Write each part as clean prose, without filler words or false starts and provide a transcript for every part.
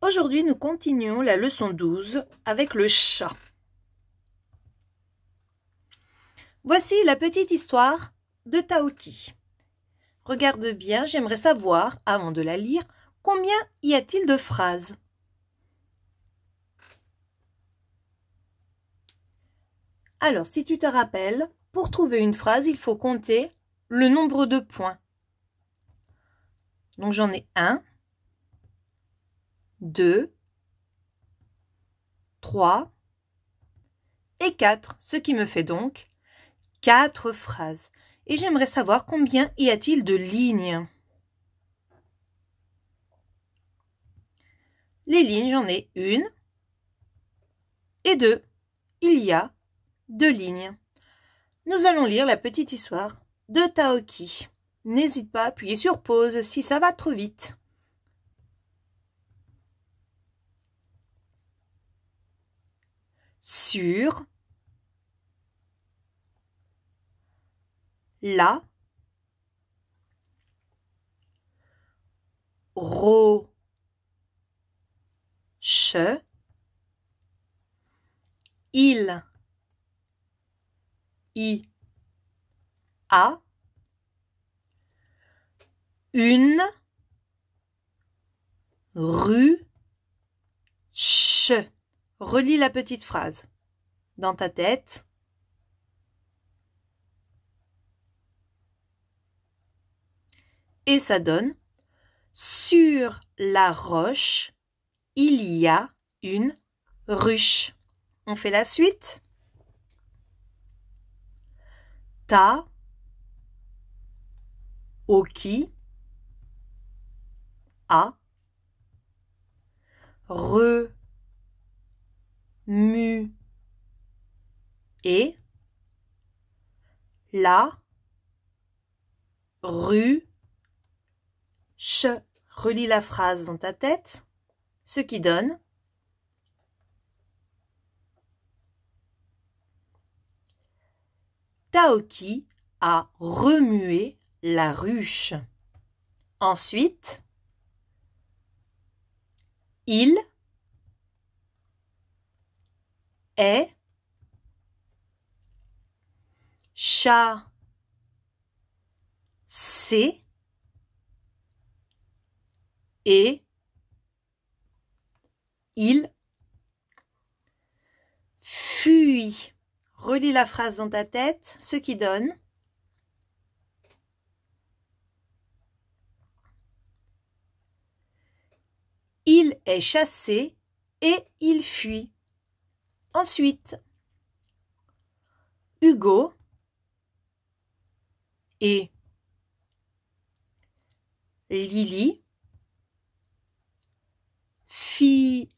Aujourd'hui, nous continuons la leçon 12 avec le chat. Voici la petite histoire de Taoki. Regarde bien, j'aimerais savoir, avant de la lire, combien y a-t-il de phrases? Alors, si tu te rappelles, pour trouver une phrase, il faut compter le nombre de points. Donc, j'en ai 1, 2, 3 et 4, ce qui me fait donc 4 phrases. Et j'aimerais savoir combien y a-t-il de lignes. Les lignes, j'en ai 1 et 2. Il y a 2 lignes. Nous allons lire la petite histoire de Taoki. N'hésite pas à appuyer sur pause si ça va trop vite. Sur la roche il y a une ruche. Relis la petite phrase dans ta tête. Et ça donne: sur la roche, il y a une ruche. On fait la suite. Taoki a remué la ruche. Relis la phrase dans ta tête, ce qui donne: Taoki a remué la ruche. Ensuite, il est chassé et il fuit. Relis la phrase dans ta tête, ce qui donne: il est chassé et il fuit. Ensuite, Hugo et Lily filent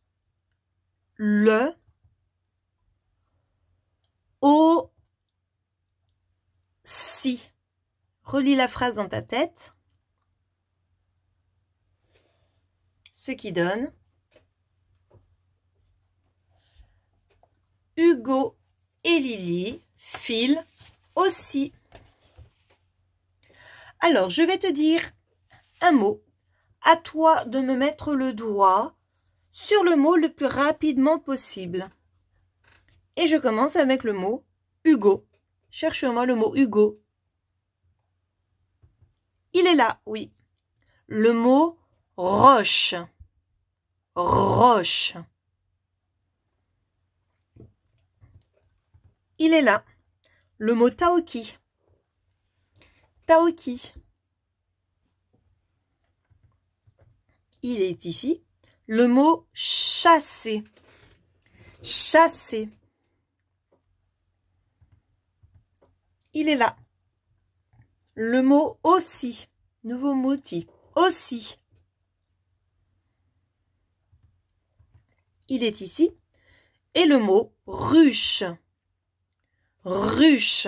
aussi. Relis la phrase dans ta tête, ce qui donne: Hugo et Lily filent aussi. Alors, je vais te dire un mot. À toi de me mettre le doigt sur le mot le plus rapidement possible. Et je commence avec le mot Hugo. Cherche-moi le mot Hugo. Il est là, oui. Le mot roche. Roche. Il est là. Le mot Taoki. Taoki. Il est ici. Le mot chasser. Chasser. Il est là. Le mot aussi. Nouveau mot-ti. Aussi. Il est ici. Et le mot ruche. Ruche.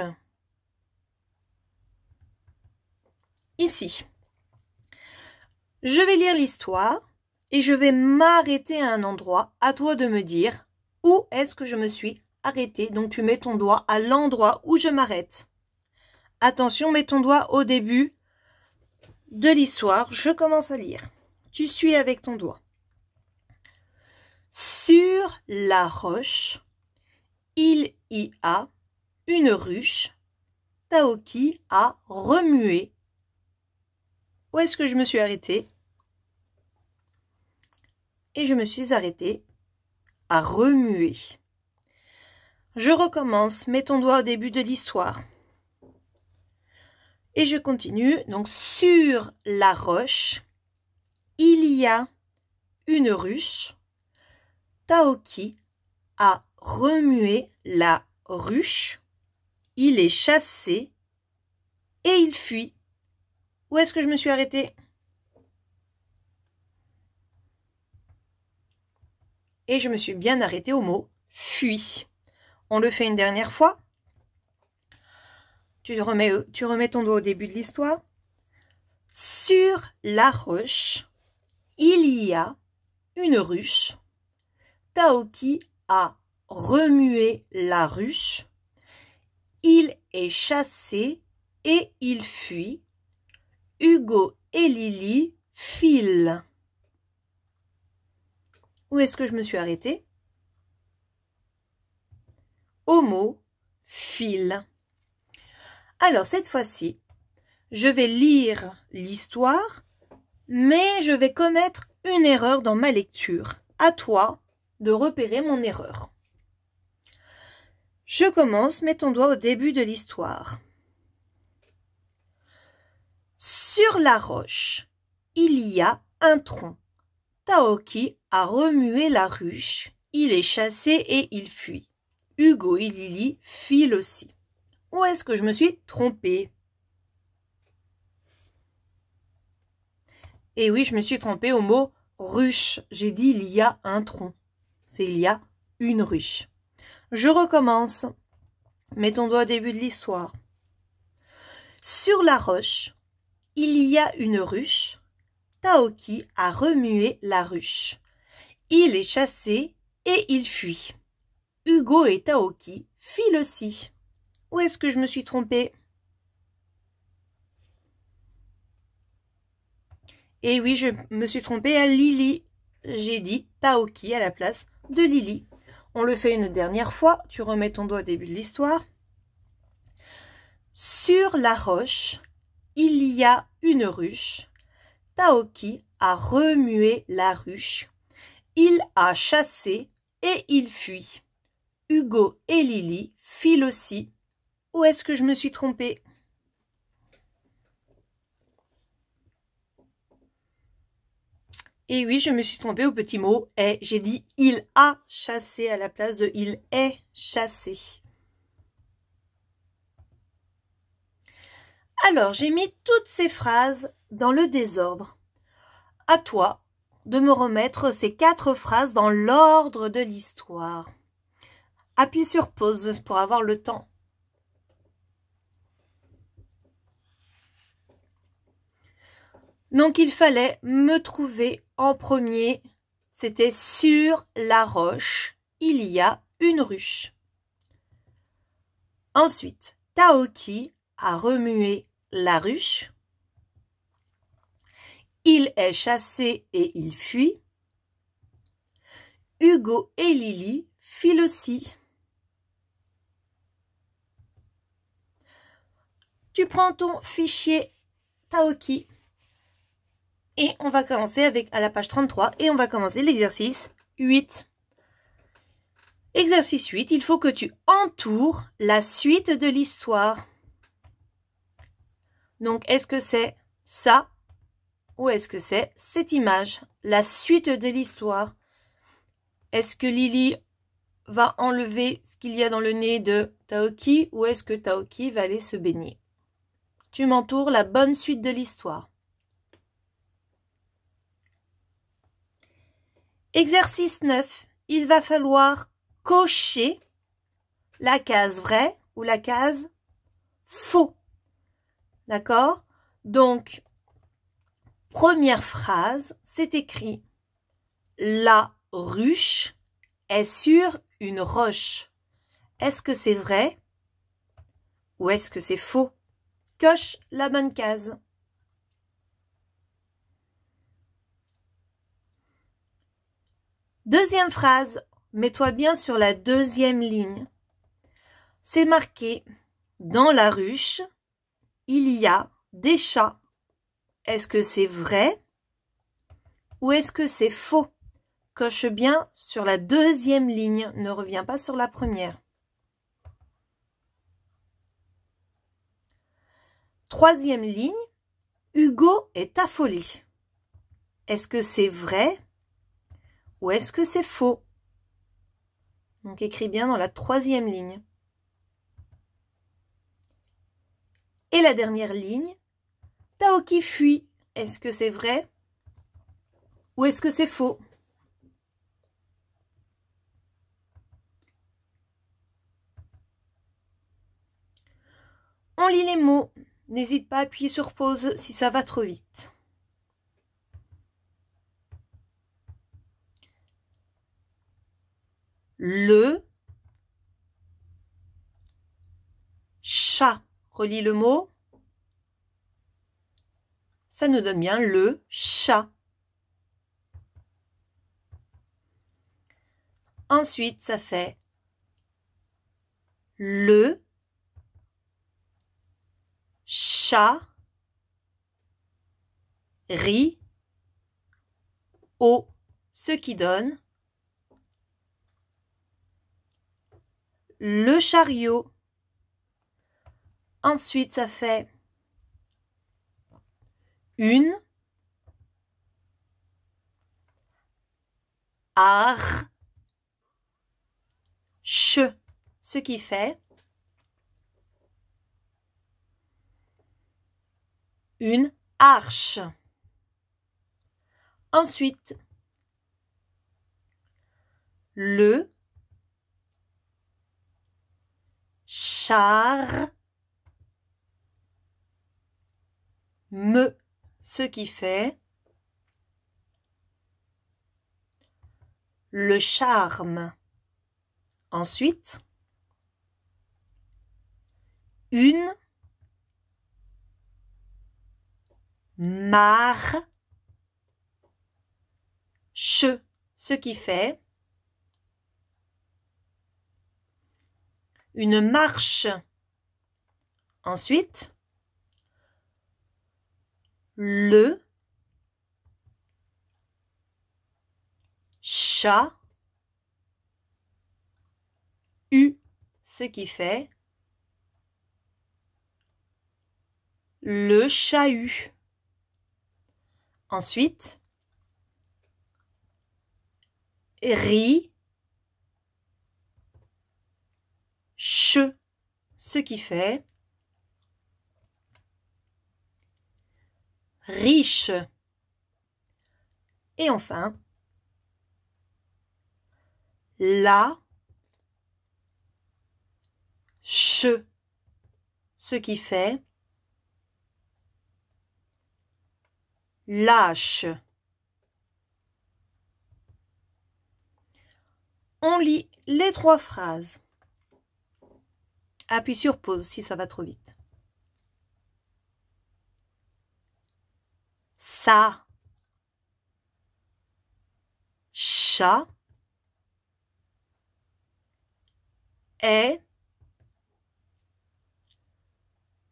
Ici. Je vais lire l'histoire et je vais m'arrêter à un endroit. À toi de me dire où est-ce que je me suis arrêtée. Donc tu mets ton doigt à l'endroit où je m'arrête. Attention, mets ton doigt au début de l'histoire. Je commence à lire. Tu suis avec ton doigt. Sur la roche, il y a une ruche. Taoki a remué. Où est-ce que je me suis arrêtée? Et je me suis arrêtée à remuer. Je recommence, mets ton doigt au début de l'histoire. Et je continue. Donc, sur la roche, il y a une ruche. Taoki a remué la ruche. Il est chassé et il fuit. Où est-ce que je me suis arrêtée? Et je me suis bien arrêtée au mot fuit. On le fait une dernière fois. Tu remets ton doigt au début de l'histoire. Sur la roche, il y a une ruche. Taoki a remué la ruche. Il est chassé et il fuit. Hugo et Lily filent. Où est-ce que je me suis arrêtée? Au mot file. Alors cette fois-ci, je vais lire l'histoire, mais je vais commettre une erreur dans ma lecture. À toi de repérer mon erreur. Je commence, mets ton doigt au début de l'histoire. Sur la roche, il y a un tronc. Taoki a remué la ruche. Il est chassé et il fuit. Hugo et Lily filent aussi. Où est-ce que je me suis trompée? Et oui, je me suis trompée au mot ruche. J'ai dit il y a un tronc. C'est il y a une ruche. Je recommence. Mets ton doigt au début de l'histoire. Sur la roche, il y a une ruche. Taoki a remué la ruche. Il est chassé et il fuit. Hugo et Taoki filent aussi. Où est-ce que je me suis trompée? Et oui, je me suis trompée à Lily. J'ai dit Taoki à la place de Lily. On le fait une dernière fois. Tu remets ton doigt au début de l'histoire. Sur la roche, il y a une ruche. Taoki a remué la ruche. Il a chassé et il fuit. Hugo et Lily filent aussi. Où est-ce que je me suis trompée? Et oui, je me suis trompée au petit mot « est ». J'ai dit « il a chassé » à la place de « il est chassé ». Alors, j'ai mis toutes ces phrases dans le désordre. À toi de me remettre ces 4 phrases dans l'ordre de l'histoire. Appuie sur pause pour avoir le temps. Donc, il fallait me trouver en premier. C'était sur la roche, il y a une ruche. Ensuite, Taoki a remué la ruche. Il est chassé et il fuit. Hugo et Lily filent aussi. Tu prends ton fichier Taoki. Et on va commencer à la page 33 et on va commencer l'exercice 8. Exercice 8, il faut que tu entoures la suite de l'histoire. Donc, est-ce que c'est ça ou est-ce que c'est cette image? La suite de l'histoire. Est-ce que Lily va enlever ce qu'il y a dans le nez de Taoki ou est-ce que Taoki va aller se baigner? Tu m'entoures la bonne suite de l'histoire. Exercice 9, il va falloir cocher la case vraie ou la case faux. D'accord? Donc, première phrase, c'est écrit « La ruche est sur une roche ». Est-ce que c'est vrai ou est-ce que c'est faux? Coche la bonne case. Deuxième phrase, mets-toi bien sur la deuxième ligne. C'est marqué « Dans la ruche, il y a des chats ». Est-ce que c'est vrai ou est-ce que c'est faux? Coche bien sur la deuxième ligne, ne reviens pas sur la première. Troisième ligne, Hugo est affolé. Est-ce que c'est vrai ou est-ce que c'est faux? Donc écris bien dans la troisième ligne. Et la dernière ligne, Taoki fuit. Est-ce que c'est vrai ou est-ce que c'est faux? On lit les mots. N'hésite pas à appuyer sur pause si ça va trop vite. Le chat. Relis le mot. Ça nous donne bien le chat. Ensuite, ça fait le chat rit au, ce qui donne le chariot. Ensuite, ça fait une arche, ce qui fait une arche. Ensuite, le char me, ce qui fait le charme. Ensuite, une marche, ce qui fait une marche. Ensuite, le chat ce qui fait le chahut. Ensuite, ri, ce qui fait riche. Et enfin, la, ce qui fait lâche. On lit les trois phrases. Appuie sur pause si ça va trop vite. Ça, chat, est,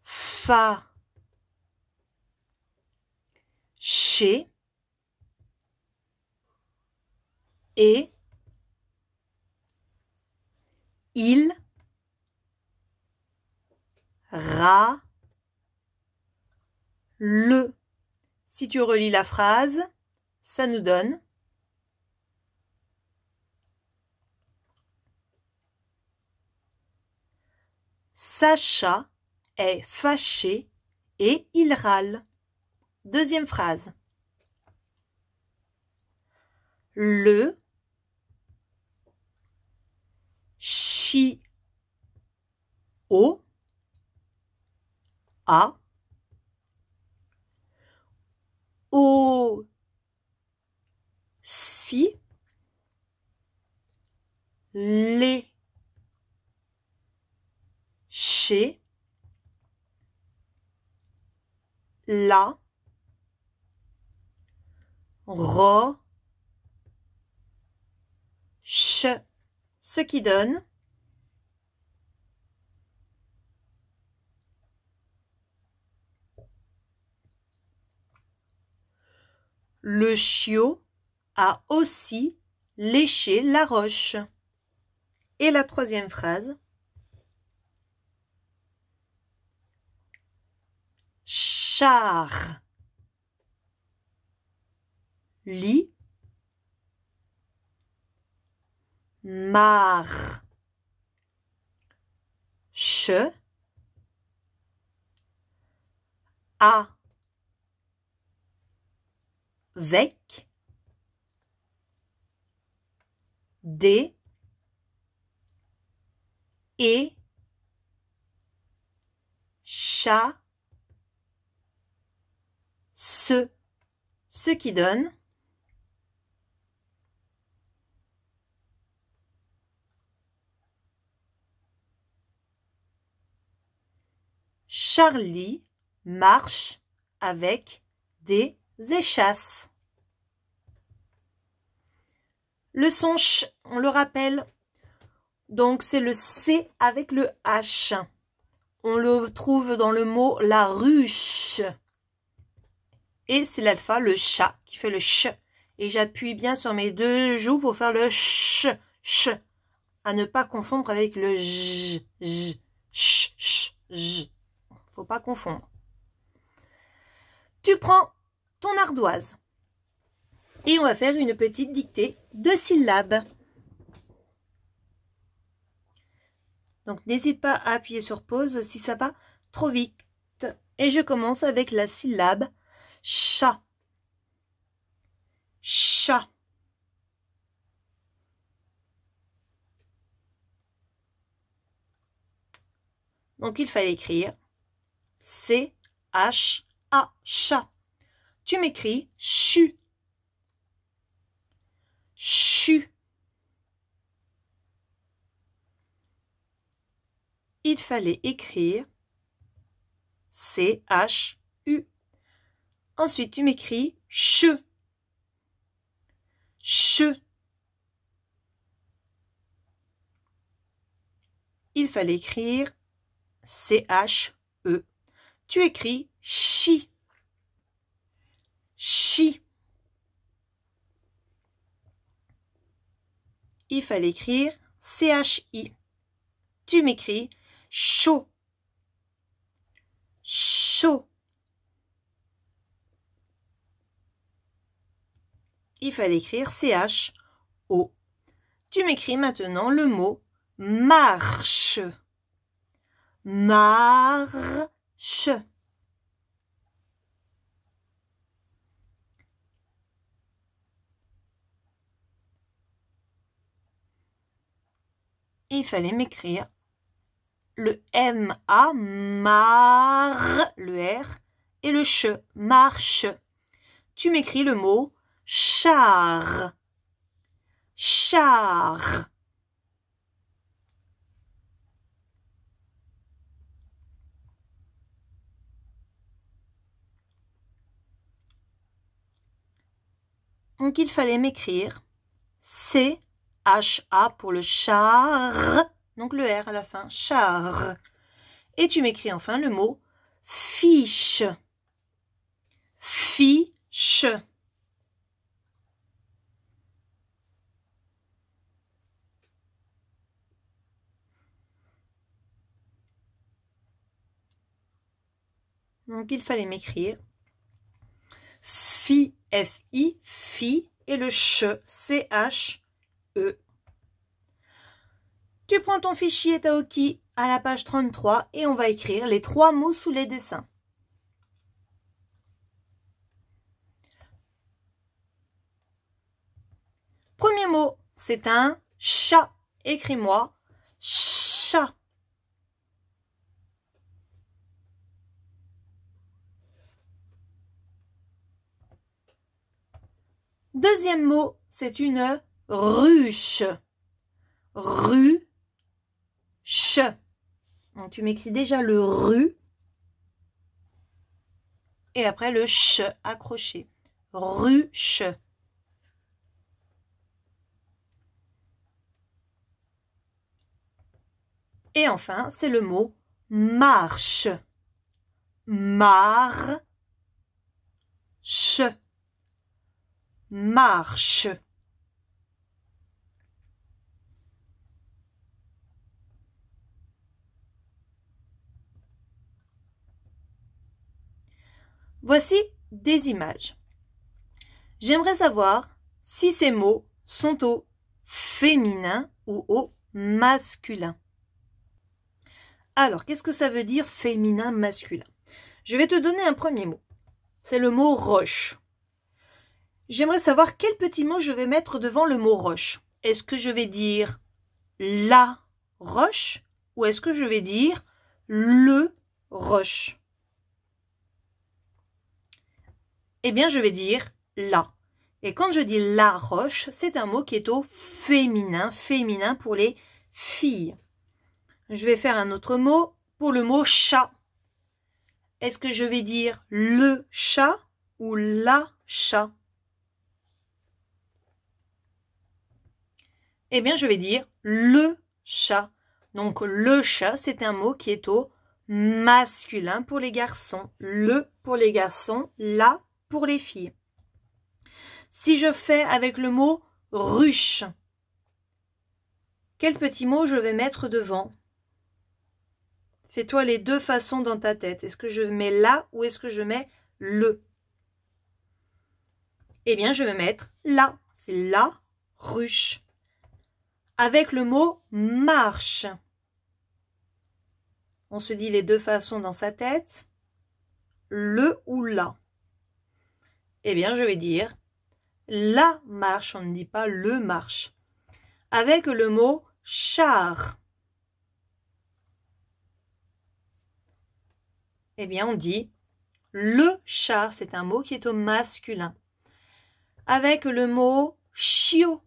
fa, chez, et, il, ra, le. Si tu relis la phrase, ça nous donne Sacha est fâché et il râle. Deuxième phrase. Le chiot a aussi léché la robe ch, ce qui donne le chiot a aussi léché la roche. Et la troisième phrase. Char. Lit. Mar. Che. A. Vec. Des. Et. Chat. Ce qui donne Charlie marche avec des échasses. Le son ch, on le rappelle, donc c'est le C avec le H. On le trouve dans le mot la ruche. Et c'est l'alpha, le chat, qui fait le ch. Et j'appuie bien sur mes deux joues pour faire le ch, ch. À ne pas confondre avec le j, j, ch, ch, j. Faut pas confondre. Tu prends ton ardoise. Et on va faire une petite dictée de syllabes. Donc n'hésite pas à appuyer sur pause si ça va trop vite. Et je commence avec la syllabe chat. Chat. Donc il fallait écrire C-H-A, chat. Tu m'écris chu. Chu. Il fallait écrire C-H-U. Ensuite, tu m'écris che. Che. Il fallait écrire C-H-E. Tu écris chi. Chi. Il fallait écrire C-H-I. Tu m'écris chaud. Chaud. Il fallait écrire C-H-O. Tu m'écris maintenant le mot marche. Marche. Il fallait m'écrire le M-A, mar, le R, et le che, marche. Tu m'écris le mot char. Char. Donc il fallait m'écrire C-H-A pour le char, donc le R à la fin, char. Et tu m'écris enfin le mot fiche. Fiche. Donc il fallait m'écrire fi, F-I, fi, et le ch, C-H-E. Tu prends ton fichier Taoki à la page 33 et on va écrire les 3 mots sous les dessins. Premier mot, c'est un chat. Écris-moi chat. Deuxième mot, c'est une ruche. Ruche. Donc tu m'écris déjà le ru et après le ch accroché. Ruche. Et enfin, c'est le mot marche. Marche. Marche. Voici des images. J'aimerais savoir si ces mots sont au féminin ou au masculin. Alors, qu'est-ce que ça veut dire féminin, masculin? Je vais te donner un premier mot. C'est le mot roche. J'aimerais savoir quel petit mot je vais mettre devant le mot roche. Est-ce que je vais dire la roche ou est-ce que je vais dire le roche? Eh bien, je vais dire la. Et quand je dis la roche, c'est un mot qui est au féminin, féminin pour les filles. Je vais faire un autre mot pour le mot chat. Est-ce que je vais dire le chat ou la chat? Eh bien, je vais dire le chat. Donc, le chat, c'est un mot qui est au masculin pour les garçons. Le pour les garçons, la pour les filles. Si je fais avec le mot ruche, quel petit mot je vais mettre devant? Fais-toi les deux façons dans ta tête. Est-ce que je mets la ou est-ce que je mets le? Eh bien, je vais mettre la. C'est la ruche. Avec le mot marche. On se dit les deux façons dans sa tête. Le ou la. Eh bien, je vais dire la marche. On ne dit pas le marche. Avec le mot char. Eh bien, on dit le char. C'est un mot qui est au masculin. Avec le mot chiot.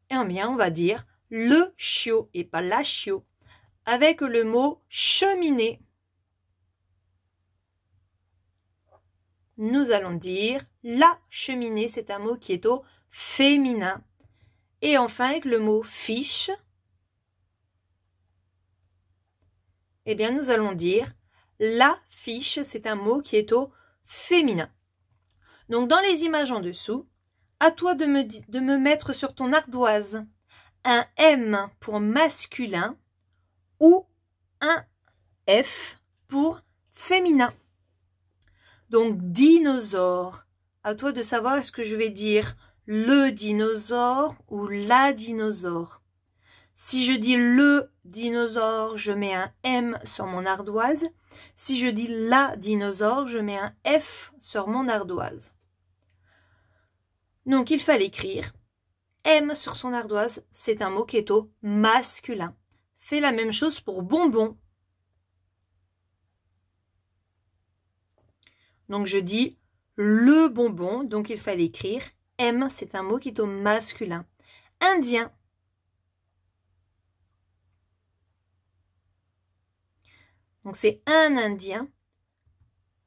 Eh bien, on va dire le chiot et pas la chiot. Avec le mot cheminée. Nous allons dire la cheminée, c'est un mot qui est au féminin. Et enfin, avec le mot fiche, eh bien, nous allons dire la fiche, c'est un mot qui est au féminin. Donc, dans les images en dessous, à toi de me mettre sur ton ardoise un M pour masculin ou un F pour féminin. Donc, dinosaure. À toi de savoir est-ce que je vais dire le dinosaure ou la dinosaure. Si je dis le dinosaure, je mets un M sur mon ardoise. Si je dis la dinosaure, je mets un F sur mon ardoise. Donc, il fallait écrire M sur son ardoise. C'est un mot qui est au masculin. Fais la même chose pour bonbon. Donc, je dis le bonbon. Donc, il fallait écrire M. C'est un mot qui est au masculin. Indien. Donc, c'est un indien.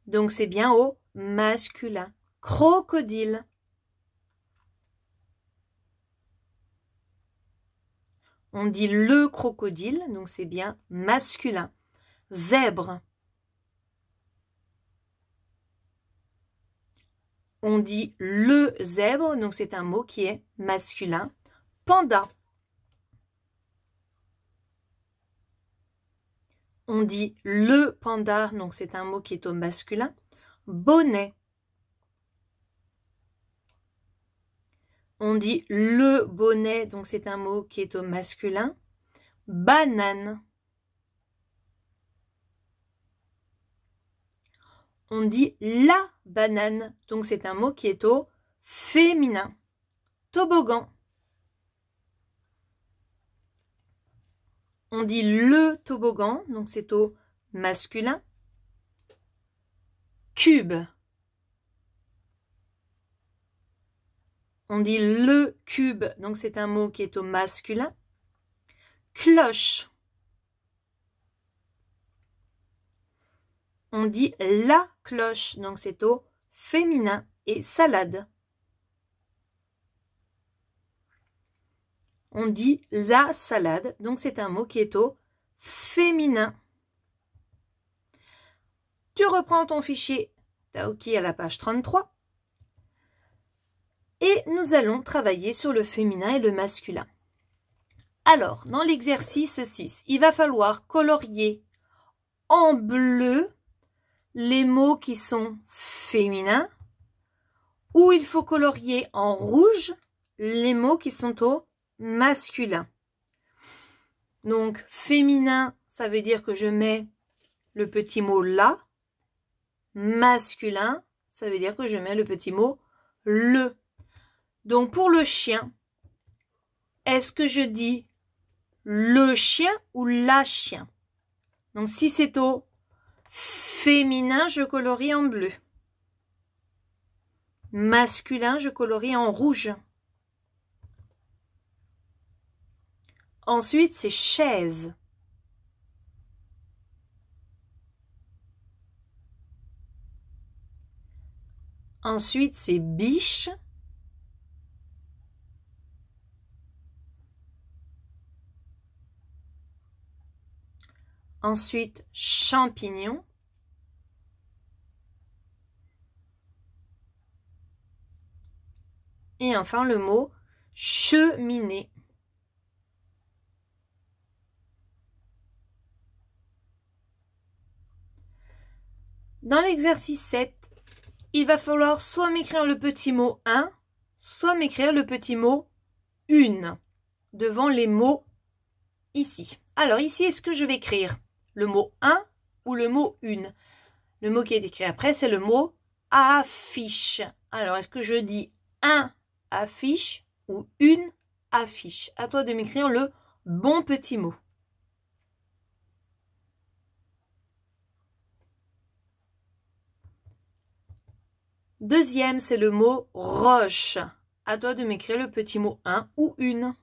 Donc, c'est bien au masculin. Crocodile. On dit le crocodile. Donc, c'est bien masculin. Zèbre. On dit le zèbre. Donc, c'est un mot qui est masculin. Panda. On dit le panda, donc c'est un mot qui est au masculin. Bonnet. On dit le bonnet, donc c'est un mot qui est au masculin. Banane. On dit la banane, donc c'est un mot qui est au féminin. Toboggan. On dit le toboggan, donc c'est au masculin. Cube. On dit le cube, donc c'est un mot qui est au masculin. Cloche. On dit la cloche, donc c'est au féminin. Et salade. on dit la salade. Donc, c'est un mot qui est au féminin. Tu reprends ton fichier Taoki à la page 33. Et nous allons travailler sur le féminin et le masculin. Alors, dans l'exercice 6, il va falloir colorier en bleu les mots qui sont féminins, ou il faut colorier en rouge les mots qui sont au masculin. Donc, féminin, ça veut dire que je mets le petit mot là. Masculin, ça veut dire que je mets le petit mot le. Donc, pour le chien, est-ce que je dis le chien ou la chien? Donc, si c'est au féminin, je colorie en bleu. Masculin, je colorie en rouge. Ensuite, c'est chaise. Ensuite, c'est biche. Ensuite, champignon. Et enfin, le mot cheminée. Dans l'exercice 7, il va falloir soit m'écrire le petit mot un, soit m'écrire le petit mot une devant les mots ici. Alors ici, est-ce que je vais écrire le mot un ou le mot une? Le mot qui est écrit après, c'est le mot affiche. Alors, est-ce que je dis un affiche ou une affiche? À toi de m'écrire le bon petit mot. Deuxième, c'est le mot roche. À toi de m'écrire le petit mot un ou une.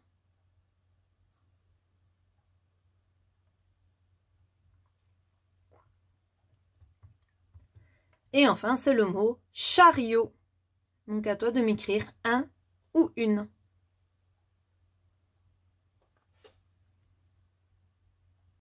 Et enfin, c'est le mot chariot. Donc, à toi de m'écrire un ou une.